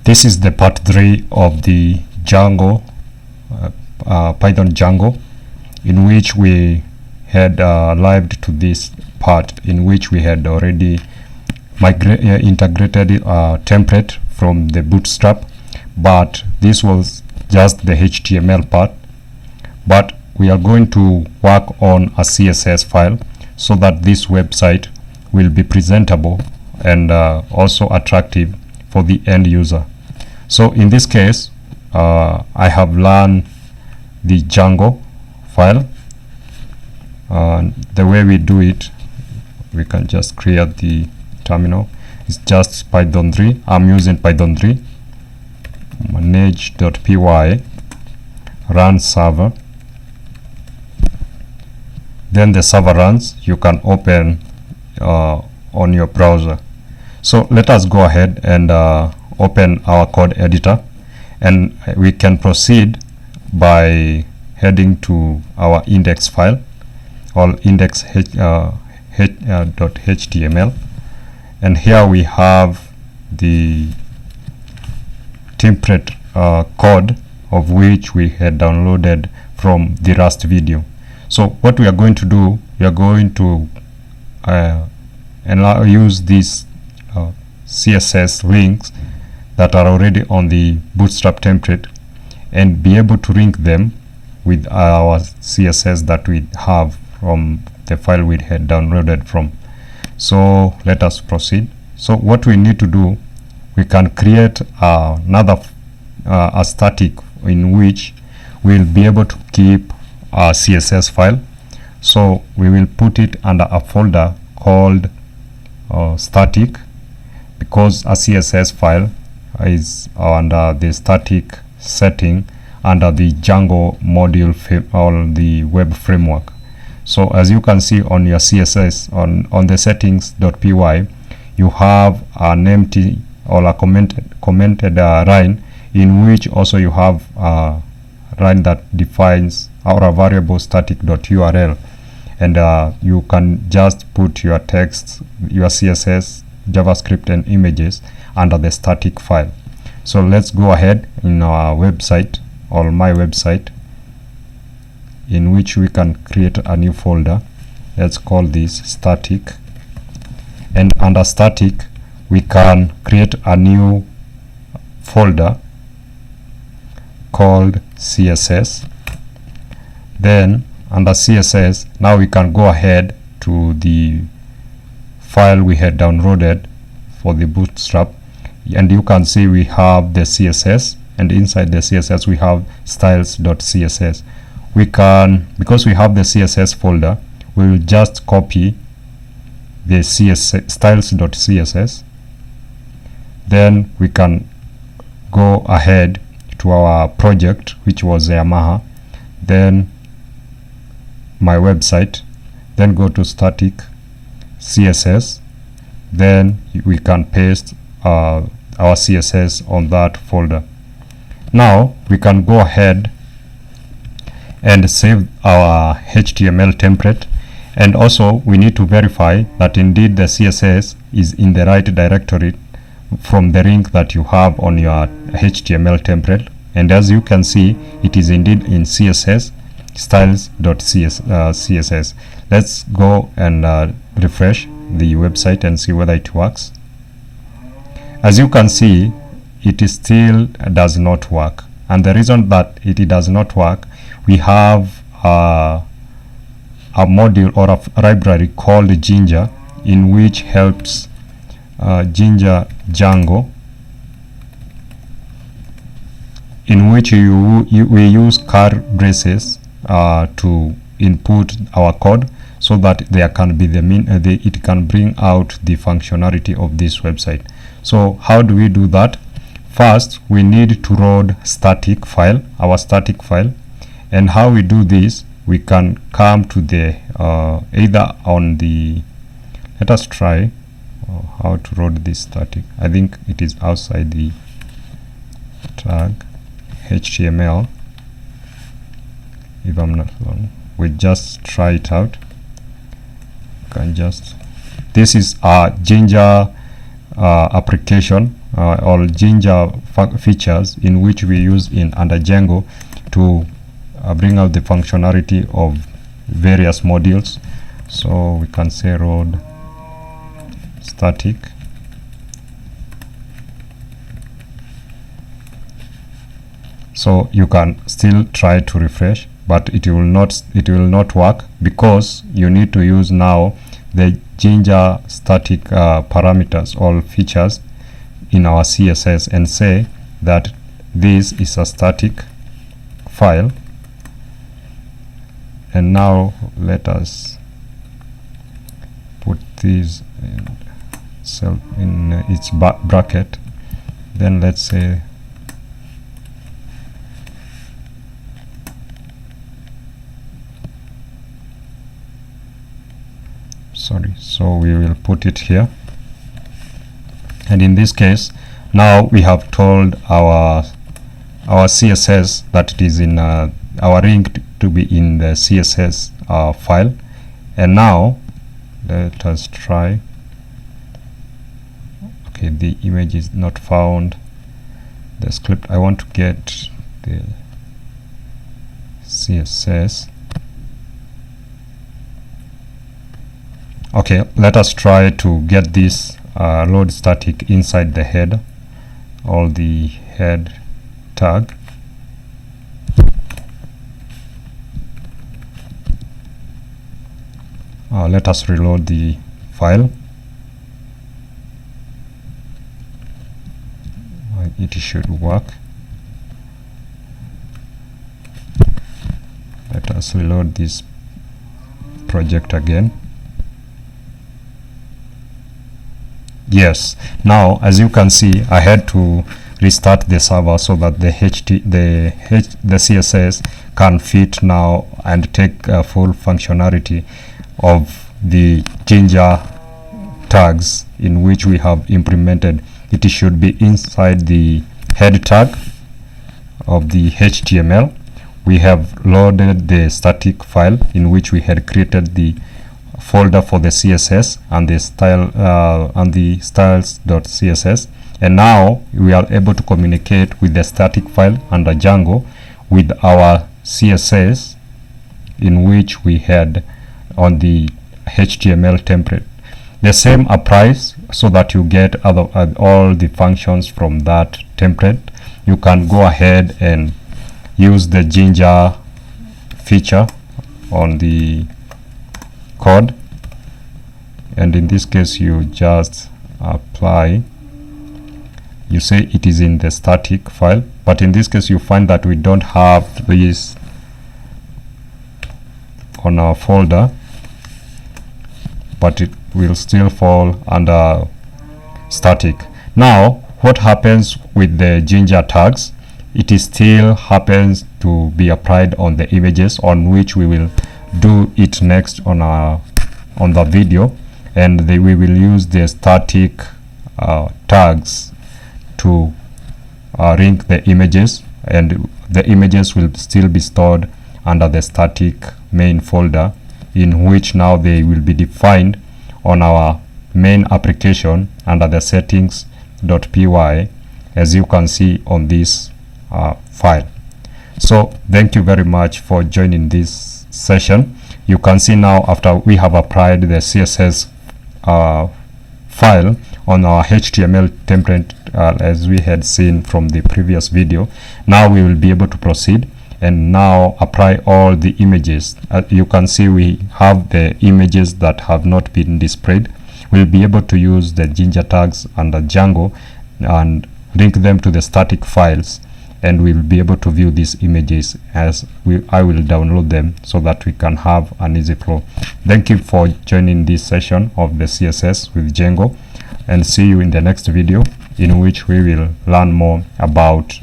This is the part 3 of the Django, Python Django, in which we had lived to this part in which we had already integrated a template from the bootstrap, but this was just the HTML part. But we are going to work on a CSS file so that this website will be presentable and also attractive for the end user. So in this case, I have learned the Django file. The way we do it, we can just create the terminal. It's just Python 3. I'm using Python 3. Manage.py, run server. Then the server runs. You can open on your browser. So let us go ahead and open our code editor, and we can proceed by heading to our index file or index.html, and here we have the template code of which we had downloaded from the Rust video. So what we are going to do, we are going to use these CSS links that are already on the bootstrap template and be able to link them with our CSS that we have from the file we had downloaded from. So let us proceed. So what we need to do, we can create another a static in which we'll be able to keep our CSS file. So we will put it under a folder called static, because a CSS file is under the static setting under the Django module or the web framework. So as you can see on your CSS, on the settings.py, you have an empty or a commented line, in which also you have a line that defines our variable static.url, and you can just put your text, your CSS, JavaScript and images under the static file. So let's go ahead in our website or my website, in which we can create a new folder. Let's call this static, and under static we can create a new folder called CSS. Then under CSS, now we can go ahead to the file we had downloaded for the bootstrap, and you can see we have the CSS, and inside the CSS we have styles.css. We can, because we have the CSS folder, we will just copy the CSS styles.css. Then we can go ahead to our project, which was Yamaha, then my website, then go to static CSS, then we can paste our CSS on that folder. Now we can go ahead and save our HTML template, and also we need to verify that indeed the CSS is in the right directory from the link that you have on your HTML template. And as you can see, it is indeed in CSS styles.css. Let's go and refresh the website and see whether it works. As you can see, it is still does not work, and the reason that it does not work, we have a module or a library called Jinja, in which helps Jinja Django, in which we use curly braces to input our code, so that there can be it can bring out the functionality of this website. So how do we do that? First, we need to load static file, our static file, and how we do this, we can come to the either on the, let us try how to load this static. I think it is outside the tag HTML, if I'm not wrong. We just try it out. Can just, this is a Jinja application or Jinja features in which we use in under Django to bring out the functionality of various modules. So we can say road static, so you can still try to refresh, but it will not work, because you need to use now the Jinja static parameters or features in our CSS and say that this is a static file. And now let us put this in its bracket. Then let's say so we will put it here. And in this case, now we have told our CSS that it is in our ring to be in the CSS file. And now let us try. Okay, the image is not found. The script, I want to get the CSS. Okay, let us try to get this load static inside the head, or the head tag. Let us reload the file. It should work. Let us reload this project again. Yes, now as you can see, I had to restart the server so that the CSS can fit now and take full functionality of the Jinja tags in which we have implemented. It should be inside the head tag of the HTML. We have loaded the static file in which we had created the folder for the CSS and the style and the styles.css, and now we are able to communicate with the static file under Django with our CSS in which we had on the HTML template. The same applies, so that you get all the functions from that template. You can go ahead and use the Jinja feature on the code, and in this case you just apply. You say it is in the static file, but in this case you find that we don't have this on our folder, but it will still fall under static. Now what happens with the Jinja tags? It is still happens to be applied on the images, on which we will do it next on the video, and we will use the static tags to link the images, and the images will still be stored under the static main folder, in which now they will be defined on our main application under the settings.py, as you can see on this file. So thank you very much for joining this session. You can see now, after we have applied the CSS file on our HTML template, as we had seen from the previous video, now we will be able to proceed and now apply all the images. You can see we have the images that have not been displayed. We'll be able to use the Jinja tags under Django and link them to the static files, and we'll be able to view these images as I will download them, so that we can have an easy flow. Thank you for joining this session of the CSS with Django, and see you in the next video, in which we will learn more about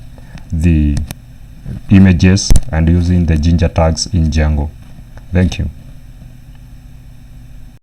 the images and using the Jinja tags in Django. Thank you.